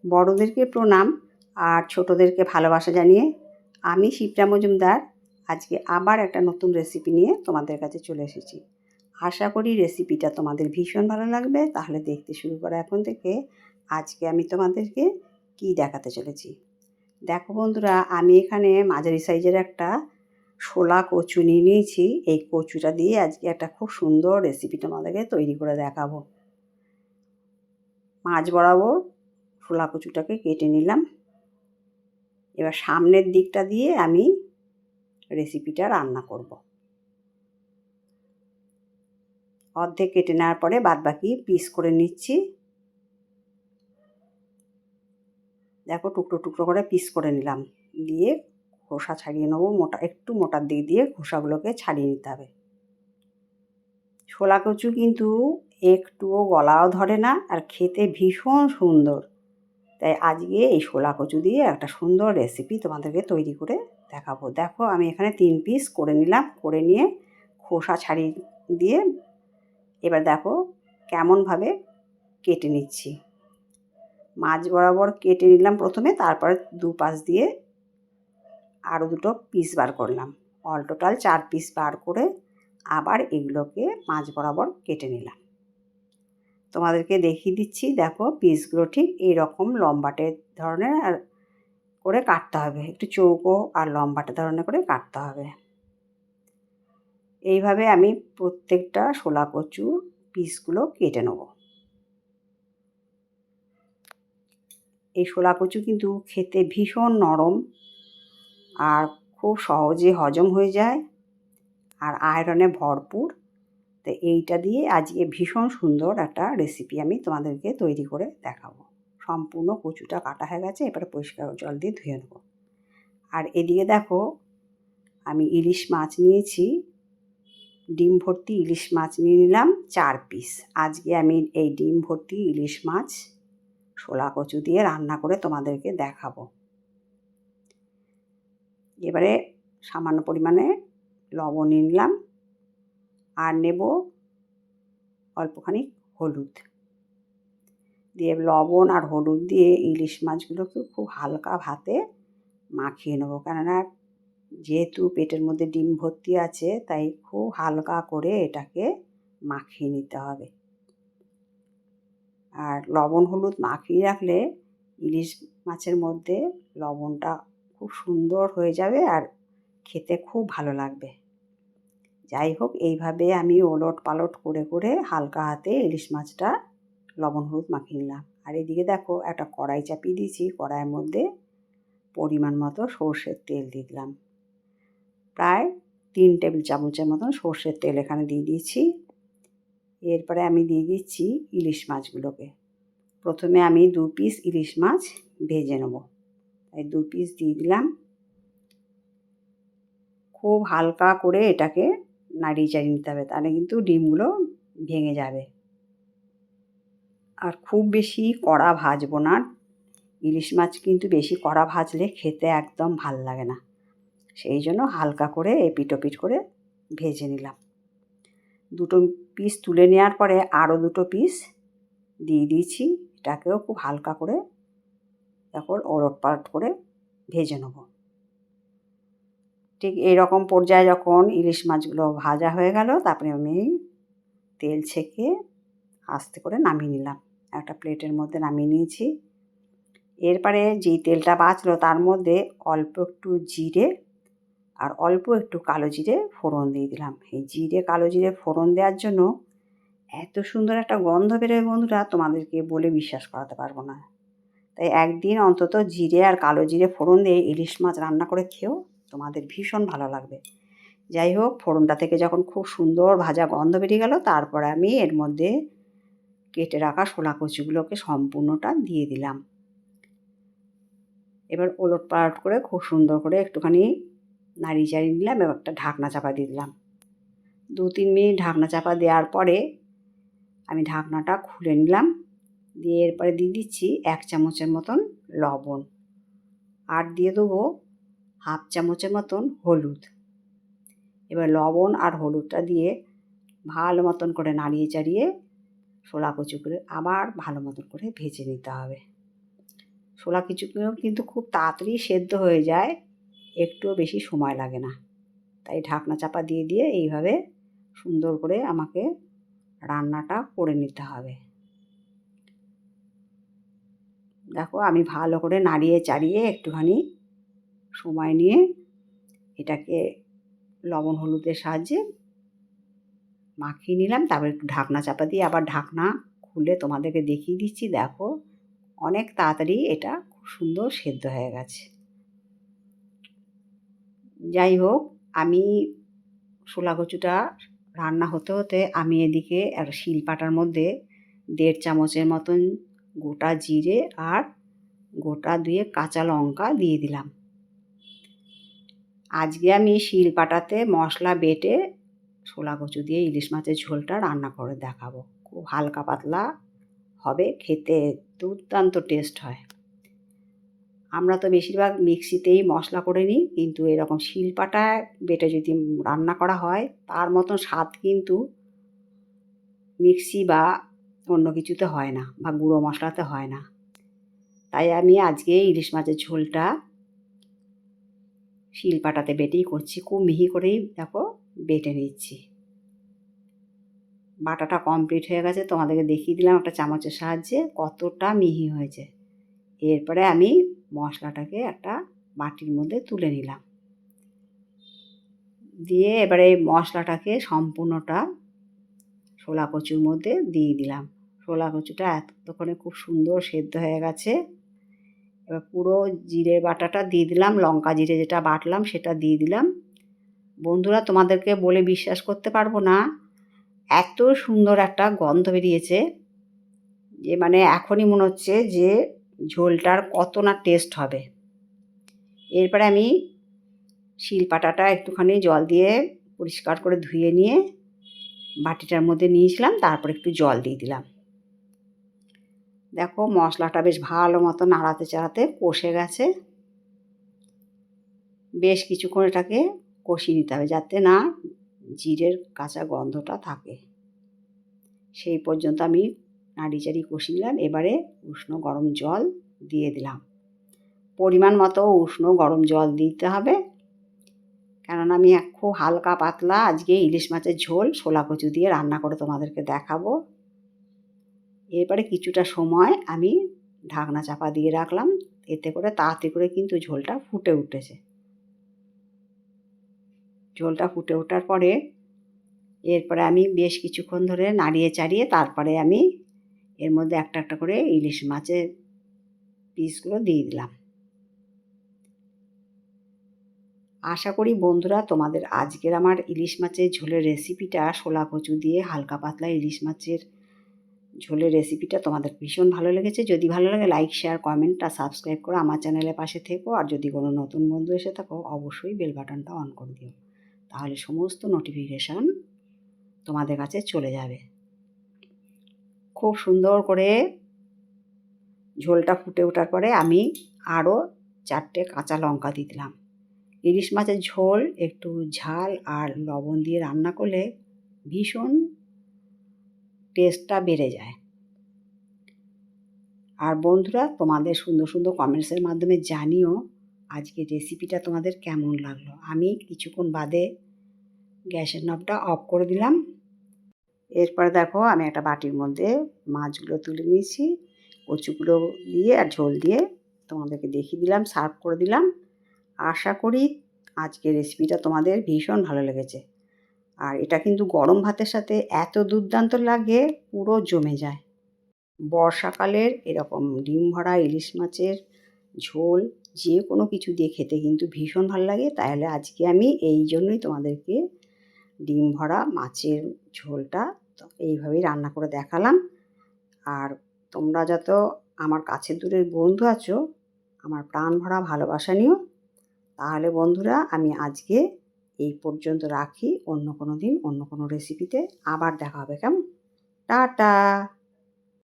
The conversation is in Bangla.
বড়দেরকে প্রণাম আর ছোটদেরকে ভালোবাসা জানিয়ে আমি শিপ্রা মজুমদার আজকে আবার একটা নতুন রেসিপি নিয়ে তোমাদের কাছে চলে এসেছি। আশা করি রেসিপিটা তোমাদের ভীষণ ভালো লাগবে। তাহলে দেখতে শুরু করা এখন থেকে। আজকে আমি তোমাদেরকে কি দেখাতে চলেছি। দেখো বন্ধুরা, আমি এখানে মাঝারি সাইজের একটা শোলা কচু নিয়ে নিয়েছি। এই কচুটা দিয়ে আজকে একটা খুব সুন্দর রেসিপি তোমাদেরকে তৈরি করে দেখাবো। মাঝ বরাবর শোলা কচুটাকে কেটে নিলাম। এবার সামনের দিকটা দিয়ে আমি রেসিপিটা রান্না করব। অর্ধেক কেটে নেওয়ার পরে বাদবাকি পিস করে নিচ্ছি। দেখো টুকরো টুকরো করে পিস করে নিলাম, দিয়ে খোসা ছাড়িয়ে নেবো। একটু মোটার দিক দিয়ে খোসাগুলোকে ছাড়িয়ে নিতে হবে। শোলা কচু কিন্তু একটুও গলাও ধরে না আর খেতে ভীষণ সুন্দর। তাই আজকে এই শোলা কচু দিয়ে একটা সুন্দর রেসিপি তোমাদেরকে তৈরি করে দেখাবো। দেখো আমি এখানে 3 পিস করে নিলাম। করে নিয়ে খোসা ছাড়িয়ে দিয়ে এবার দেখো কেমনভাবে কেটে নিচ্ছি। মাঝ বরাবর কেটে নিলাম প্রথমে, তারপরে দুপাশ দিয়ে আরও 2টো পিস বার করলাম। অল টোটাল 4 পিস বার করে আবার এগুলোকে মাঝ বরাবর কেটে নিলাম। তোমাদেরকে দেখিয়ে দিচ্ছি। দেখো পিসগুলো ঠিক এইরকম লম্বাটে ধরনের আর করে কাটতে হবে, একটু চৌকো আর লম্বাটে ধরনের করে কাটতে হবে। এইভাবে আমি প্রত্যেকটা শোলা কচুর পিসগুলো কেটে নেব। এই শোলা কচু কিন্তু খেতে ভীষণ নরম আর খুব সহজে হজম হয়ে যায় আর আয়রনে ভরপুর। তো এইটা দিয়ে আজকে ভীষণ সুন্দর একটা রেসিপি আমি তোমাদেরকে তৈরি করে দেখাবো। সম্পূর্ণ কচুটা কাটা হয়ে গেছে, এবারে পরিষ্কার জল দিয়ে ধুয়ে নেব। আর এদিকে দেখো আমি ইলিশ মাছ নিয়েছি, ডিম ভর্তি ইলিশ মাছ নিয়ে নিলাম 4 পিস। আজকে আমি এই ডিম ভর্তি ইলিশ মাছ শোলা কচু দিয়ে রান্না করে তোমাদেরকে দেখাবো। এবারে সামান্য পরিমাণে লবণ নিলাম আর নেব অল্পখানি হলুদ দিয়ে, লবণ আর হলুদ দিয়ে ইলিশ মাছগুলোকে খুব হালকা ভাতে মাখিয়ে নেবো। কেননা যেহেতু পেটের মধ্যে ডিম ভর্তি আছে, তাই খুব হালকা করে এটাকে মাখিয়ে নিতে হবে। আর লবণ হলুদ মাখিয়ে রাখলে ইলিশ মাছের মধ্যে লবণটা খুব সুন্দর হয়ে যাবে আর খেতে খুব ভালো লাগবে। যাই হোক, এইভাবে আমি ওলট পালট করে করে হালকা হাতে ইলিশ মাছটা লবণ হলুদ মাখিয়ে নিলাম। আর এদিকে দেখো একটা কড়াই চাপিয়ে দিয়েছি। কড়াইয়ের মধ্যে পরিমাণ মতো সর্ষের তেল দিয়ে দিলাম। প্রায় 3 টেবিল চামচের মতন সর্ষের তেল এখানে দিয়ে দিয়েছি। এরপরে আমি দিয়ে দিচ্ছি ইলিশ মাছগুলোকে। প্রথমে আমি 2 পিস ইলিশ মাছ ভেজে নেব। তাই 2 পিস দিয়ে দিলাম। খুব হালকা করে এটাকে নাড়িয়ে চাড়িয়ে নিতে হবে, তাহলে কিন্তু ডিমগুলো ভেঙে যাবে। আর খুব বেশি কড়া ভাজবো না। ইলিশ মাছ কিন্তু বেশি কড়া ভাজলে খেতে একদম ভাল লাগে না। সেই জন্য হালকা করে এপিট ওপিট করে ভেজে নিলাম। 2টো পিস তুলে নেওয়ার পরে আরও 2টো পিস দিয়ে দিয়েছি। এটাকেও খুব হালকা করে তারপর ওলট পালট করে ভেজে নেব। ঠিক এইরকম পর্যায়ে যখন ইলিশ মাছগুলো ভাজা হয়ে গেল, তারপরে আমি তেল ছেঁকে আস্তে করে নামিয়ে নিলাম। একটা প্লেটের মধ্যে নামিয়ে নিয়েছি। এরপরে যেই তেলটা বাঁচলো তার মধ্যে অল্প একটু জিরে আর অল্প একটু কালো জিরে ফোড়ন দিয়ে দিলাম। এই জিরে কালো জিরে ফোড়ন দেওয়ার জন্য এত সুন্দর একটা গন্ধ বেরোয় বন্ধুরা, তোমাদেরকে বলে বিশ্বাস করাতে পারবো না। তাই একদিন অন্তত জিরে আর কালো জিরে ফোড়ন দিয়ে ইলিশ মাছ রান্না করে খেও, তোমাদের ভীষণ ভালো লাগবে। যাই হোক, ফোড়নটা থেকে যখন খুব সুন্দর ভাজা গন্ধ বেরিয়ে গেল, তারপরে আমি এর মধ্যে কেটে রাখা শোলা কচুগুলোকে সম্পূর্ণটা দিয়ে দিলাম। এবার ওলট পালট করে খুব সুন্দর করে একটুখানি নাড়িয়ে চাড়িয়ে দিলাম। এবার একটা ঢাকনা চাপা দিয়ে দিলাম। 2-3 মিনিট ঢাকনা চাপা দেওয়ার পরে আমি ঢাকনাটা খুলে নিলাম। দিয়ে এরপরে দিয়ে দিচ্ছি 1 চামচের মতন লবণ আর দিয়ে দেবো 1/2 চামচের মতন হলুদ। এবার লবণ আর হলুদটা দিয়ে ভালো মতন করে নাড়িয়ে চাড়িয়ে শোলা কচু করে আবার ভালো মতন করে ভেজে নিতে হবে। শোলা কিছুগুলো কিন্তু খুব তাড়াতাড়ি সেদ্ধ হয়ে যায়, একটুও বেশি সময় লাগে না। তাই ঢাকনা চাপা দিয়ে দিয়ে এইভাবে সুন্দর করে আমাকে রান্নাটা করে নিতে হবে। দেখো আমি ভালো করে নাড়িয়ে চাড়িয়ে একটুখানি সময় নিয়ে এটাকে লবণ হলুদের সাহায্যে মাখিয়ে নিলাম। তারপর একটু ঢাকনা চাপা দিয়ে আবার ঢাকনা খুলে তোমাদেরকে দেখিয়ে দিচ্ছি। দেখো অনেক তাড়াতাড়ি এটা খুব সুন্দর সেদ্ধ হয়ে গেছে। যাই হোক, আমি শোলা কচুটা রান্না হতে হতে আমি এদিকে একটা শিলপাটার মধ্যে 1.5 চামচের মতন গোটা জিরে আর গোটা 2 কাঁচা লঙ্কা দিয়ে দিলাম। আজকে আমি শিলপাটাতে মশলা বেটে শোলা কচু দিয়ে ইলিশ মাছের ঝোলটা রান্না করে দেখাবো। খুব হালকা পাতলা হবে, খেতে দুর্দান্ত টেস্ট হয়। আমরা তো বেশিরভাগ মিক্সিতেই মশলা করে নিই, কিন্তু এরকম শিলপাটায় বেটে যদি রান্না করা হয় তার মতন স্বাদ কিন্তু মিক্সি বা অন্য কিছুতে হয় না, বা গুঁড়ো মশলাতে হয় না। তাই আমি আজকে ইলিশ মাছের ঝোলটা শিলপাটাতে বেটেই করছি। খুব মিহি করেই দেখো বেটে নিচ্ছি। বাটাটা কমপ্লিট হয়ে গেছে, তোমাদেরকে দেখিয়ে দিলাম একটা চামচের সাহায্যে কতটা মিহি হয়েছে। এরপরে আমি মশলাটাকে একটা বাটির মধ্যে তুলে নিলাম, দিয়ে এবারে এই মশলাটাকে সম্পূর্ণটা শোলা কচুর মধ্যে দিয়ে দিলাম। শোলা কচুটা এতক্ষণে খুব সুন্দর সেদ্ধ হয়ে গেছে। এবার পুরো জিরে বাটাটা দিয়ে দিলাম, লঙ্কা জিরে যেটা বাটলাম সেটা দিয়ে দিলাম। বন্ধুরা, তোমাদেরকে বলে বিশ্বাস করতে পারবো না, এত সুন্দর একটা গন্ধ বেরিয়েছে যে মানে এখনই মনে হচ্ছে যে ঝোলটার কত না টেস্ট হবে। এরপরে আমি শিলপাটাটা একটুখানি জল দিয়ে পরিষ্কার করে ধুয়ে নিয়ে বাটিটার মধ্যে নিয়েছিলাম, তারপর একটু জল দিয়ে দিলাম। দেখো মশলাটা বেশ ভালো মতো নাড়াতে চাড়াতে কষে গেছে। বেশ কিছুক্ষণ এটাকে কষিয়ে নিতে হবে যাতে না জিরের কাঁচা গন্ধটা থাকে। সেই পর্যন্ত আমি নাড়ি চাড়ি কষিয়ে নিলাম। এবারে উষ্ণ গরম জল দিয়ে দিলাম। পরিমাণ মতো উষ্ণ গরম জল দিতে হবে, কেননা আমি খুব হালকা পাতলা আজকে ইলিশ মাছের ঝোল শোলা কচু দিয়ে রান্না করে তোমাদেরকে দেখাবো। এরপরে কিছুটা সময় আমি ঢাকনা চাপা দিয়ে রাখলাম, এতে করে তাড়াতাড়ি করে কিন্তু ঝোলটা ফুটে উঠেছে। ঝোলটা ফুটে ওঠার পরে এরপরে আমি বেশ কিছুক্ষণ ধরে নাড়িয়ে চাড়িয়ে তারপরে আমি এর মধ্যে একটা একটা করে ইলিশ মাছের পিসগুলো দিয়ে দিলাম। আশা করি বন্ধুরা তোমাদের আজকের আমার ইলিশ মাছের ঝোলের রেসিপিটা, শোলা কচু দিয়ে হালকা পাতলা ইলিশ মাছের ঝোলের রেসিপিটা তোমাদের ভীষণ ভালো লেগেছে। যদি ভালো লাগে লাইক শেয়ার কমেন্ট আর সাবস্ক্রাইব করে আমার চ্যানেলের পাশে থেকো। আর যদি কোনো নতুন বন্ধু এসে থাকো অবশ্যই বেল বাটনটা অন করে দিও, তাহলে সমস্ত নোটিফিকেশান তোমাদের কাছে চলে যাবে। খুব সুন্দর করে ঝোলটা ফুটে ওঠার পরে আমি আরও 4টে কাঁচা লঙ্কা দিয়ে দিলাম। ইলিশ মাছের ঝোল একটু ঝাল আর লবণ দিয়ে রান্না করলে ভীষণ টেস্টটা বেড়ে যায়। আর বন্ধুরা, তোমাদের সুন্দর সুন্দর কমেন্টসের মাধ্যমে জানিও আজকের রেসিপিটা তোমাদের কেমন লাগলো। আমি কিছুক্ষণ বাদে গ্যাসের নবটা অফ করে দিলাম। এরপরে দেখো আমি একটা বাটির মধ্যে মাছগুলো তুলে নিয়েছি, কচুগুলো দিয়ে আর ঝোল দিয়ে তোমাদেরকে দেখিয়ে দিলাম, সার্ভ করে দিলাম। আশা করি আজকের রেসিপিটা তোমাদের ভীষণ ভালো লেগেছে। আর এটা কিন্তু গরম ভাতের সাথে এত দুর্দান্ত লাগে, পুরো জমে যায়। বর্ষাকালের এরকম ডিম ভরা ইলিশ মাছের ঝোল যে কোনো কিছু দিয়ে খেতে কিন্তু ভীষণ ভালো লাগে। তাহলে আজকে আমি এই জন্যই তোমাদেরকে ডিম ভরা মাছের ঝোলটা এইভাবেই রান্না করে দেখালাম। আর তোমরা যত আমার কাছের দূরের বন্ধু আছো আমার প্রাণ ভরা ভালোবাসা নিও। তাহলে বন্ধুরা আমি আজকে এই পর্যন্ত রাখি, অন্য কোনো দিন অন্য কোনো রেসিপিতে আবার দেখা হবে। কেমন? টাটা।